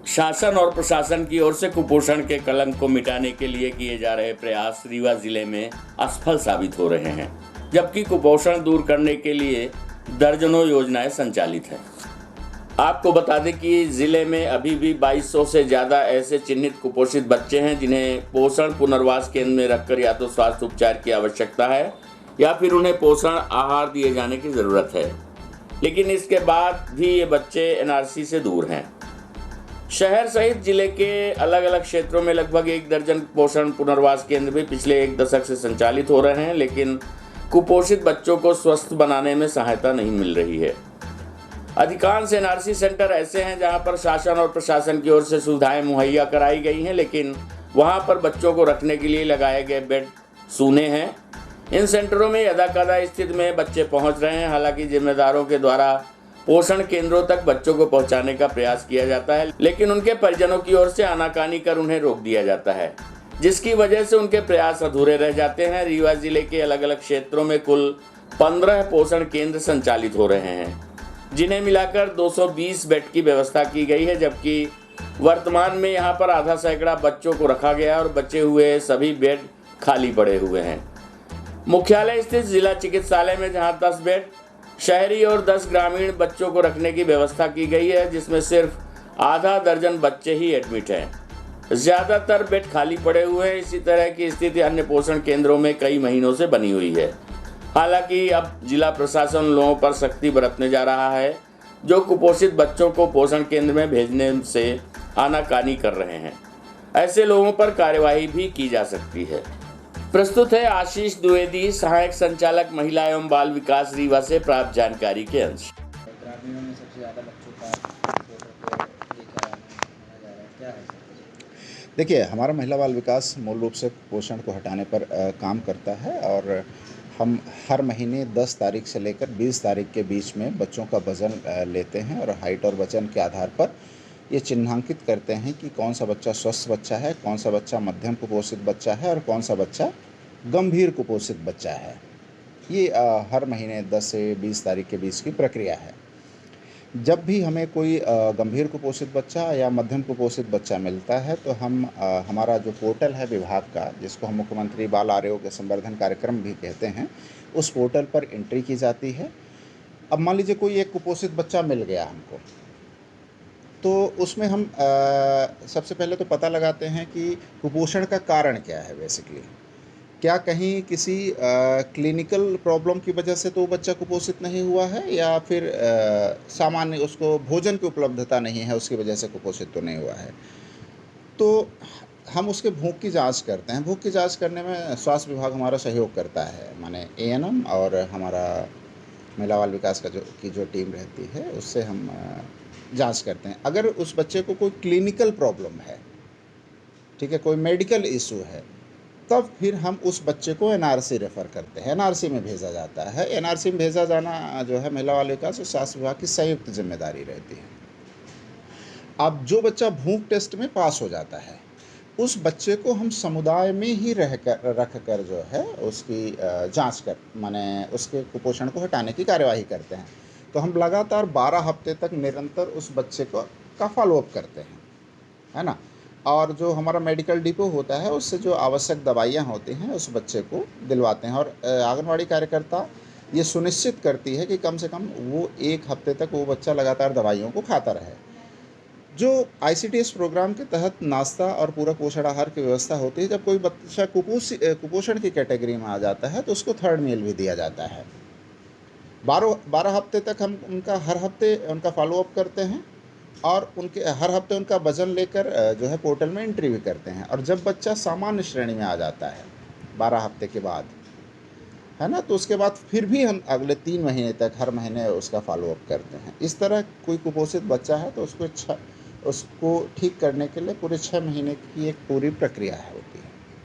शासन और प्रशासन की ओर से कुपोषण के कलंक को मिटाने के लिए किए जा रहे प्रयास रीवा जिले में असफल साबित हो रहे हैं, जबकि कुपोषण दूर करने के लिए दर्जनों योजनाएं संचालित हैं। आपको बता दें कि जिले में अभी भी 2200 से ज़्यादा ऐसे चिन्हित कुपोषित बच्चे हैं जिन्हें पोषण पुनर्वास केंद्र में रखकर या तो स्वास्थ्य उपचार की आवश्यकता है या फिर उन्हें पोषण आहार दिए जाने की ज़रूरत है, लेकिन इसके बाद भी ये बच्चे एनआरसी से दूर हैं। शहर सहित जिले के अलग अलग क्षेत्रों में लगभग 1 दर्जन पोषण पुनर्वास केंद्र भी पिछले 1 दशक से संचालित हो रहे हैं, लेकिन कुपोषित बच्चों को स्वस्थ बनाने में सहायता नहीं मिल रही है। अधिकांश एनआरसी सेंटर ऐसे हैं जहां पर शासन और प्रशासन की ओर से सुविधाएं मुहैया कराई गई हैं, लेकिन वहां पर बच्चों को रखने के लिए लगाए गए बेड सूने हैं। इन सेंटरों में यदाकदा स्थिति में बच्चे पहुंच रहे हैं। हालांकि जिम्मेदारों के द्वारा पोषण केंद्रों तक बच्चों को पहुंचाने का प्रयास किया जाता है, लेकिन उनके परिजनों की ओर से आनाकानी कर उन्हें रोक दिया जाता है, जिसकी वजह से उनके प्रयास अधूरे रह जाते हैं। रीवा जिले के अलग अलग क्षेत्रों में कुल 15 पोषण केंद्र संचालित हो रहे हैं, जिन्हें मिलाकर 220 बेड की व्यवस्था की गई है, जबकि वर्तमान में यहां पर आधा सैकड़ा बच्चों को रखा गया है और बचे हुए सभी बेड खाली पड़े हुए हैं। मुख्यालय स्थित जिला चिकित्सालय में जहां 10 बेड शहरी और 10 ग्रामीण बच्चों को रखने की व्यवस्था की गई है, जिसमें सिर्फ आधा दर्जन बच्चे ही एडमिट हैं। ज़्यादातर बेड खाली पड़े हुए हैं। इसी तरह की स्थिति अन्य पोषण केंद्रों में कई महीनों से बनी हुई है। हालांकि अब जिला प्रशासन लोगों पर सख्ती बरतने जा रहा है, जो कुपोषित बच्चों को पोषण केंद्र में भेजने से आनाकानी कर रहे हैं। ऐसे लोगों पर कार्यवाही भी की जा सकती है। प्रस्तुत है आशीष द्विवेदी, सहायक संचालक महिला एवं बाल विकास, रीवा से प्राप्त जानकारी के अंश। ग्रामीणों में सबसे ज़्यादा बच्चों का ये माना जा रहा है, क्या है? देखिए, हमारा महिला बाल विकास मूल रूप से कुपोषण को हटाने पर काम करता है और हम हर महीने 10 तारीख से लेकर 20 तारीख के बीच में बच्चों का वज़न लेते हैं और हाइट और वज़न के आधार पर ये चिन्हांकित करते हैं कि कौन सा बच्चा स्वस्थ बच्चा है, कौन सा बच्चा मध्यम कुपोषित बच्चा है और कौन सा बच्चा गंभीर कुपोषित बच्चा है। ये हर महीने 10 से 20 तारीख के बीच की प्रक्रिया है। जब भी हमें कोई गंभीर कुपोषित बच्चा या मध्यम कुपोषित बच्चा मिलता है तो हम हमारा जो पोर्टल है विभाग का, जिसको हम मुख्यमंत्री बाल आरोग्य संवर्धन कार्यक्रम भी कहते हैं, उस पोर्टल पर एंट्री की जाती है। अब मान लीजिए कोई एक कुपोषित बच्चा मिल गया हमको, तो उसमें हम सबसे पहले तो पता लगाते हैं कि कुपोषण का कारण क्या है। बेसिकली क्या कहीं किसी क्लिनिकल प्रॉब्लम की वजह से तो बच्चा कुपोषित नहीं हुआ है, या फिर सामान्य उसको भोजन की उपलब्धता नहीं है उसकी वजह से कुपोषित तो नहीं हुआ है। तो हम उसके भूख की जांच करते हैं। भूख की जांच करने में स्वास्थ्य विभाग हमारा सहयोग करता है, माने एएनएम और हमारा महिला बाल विकास का जो टीम रहती है, उससे हम जांच करते हैं। अगर उस बच्चे को कोई क्लिनिकल प्रॉब्लम है, ठीक है, कोई मेडिकल इशू है, तब फिर हम उस बच्चे को एनआरसी रेफ़र करते हैं, एनआरसी में भेजा जाता है। एनआरसी में भेजा जाना जो है महिला बाल विकास और स्वास्थ्य विभाग की संयुक्त जिम्मेदारी रहती है। अब जो बच्चा भूख टेस्ट में पास हो जाता है, उस बच्चे को हम समुदाय में ही रख कर जो है उसकी जांच कर माने उसके कुपोषण को हटाने की कार्यवाही करते हैं। तो हम लगातार 12 हफ्ते तक निरंतर उस बच्चे का फॉलोअप करते हैं, है ना। और जो हमारा मेडिकल डिपो होता है, उससे जो आवश्यक दवाइयाँ होती हैं उस बच्चे को दिलवाते हैं। और आंगनवाड़ी कार्यकर्ता ये सुनिश्चित करती है कि कम से कम वो 1 हफ्ते तक वो बच्चा लगातार दवाइयों को खाता रहे। जो आईसीडीएस प्रोग्राम के तहत नाश्ता और पूरक पोषण आहार की व्यवस्था होती है, जब कोई बच्चा कुपोषण की कैटेगरी में आ जाता है तो उसको 3rd मील भी दिया जाता है। 12 हफ्ते तक हम हर हफ्ते उनका फॉलोअप करते हैं और उनके हर हफ्ते उनका वज़न लेकर जो है पोर्टल में एंट्री भी करते हैं। और जब बच्चा सामान्य श्रेणी में आ जाता है 12 हफ्ते के बाद, है ना, तो उसके बाद फिर भी हम अगले 3 महीने तक हर महीने उसका फॉलोअप करते हैं। इस तरह कोई कुपोषित बच्चा है तो उसको ठीक करने के लिए पूरे 6 महीने की एक पूरी प्रक्रिया होती है।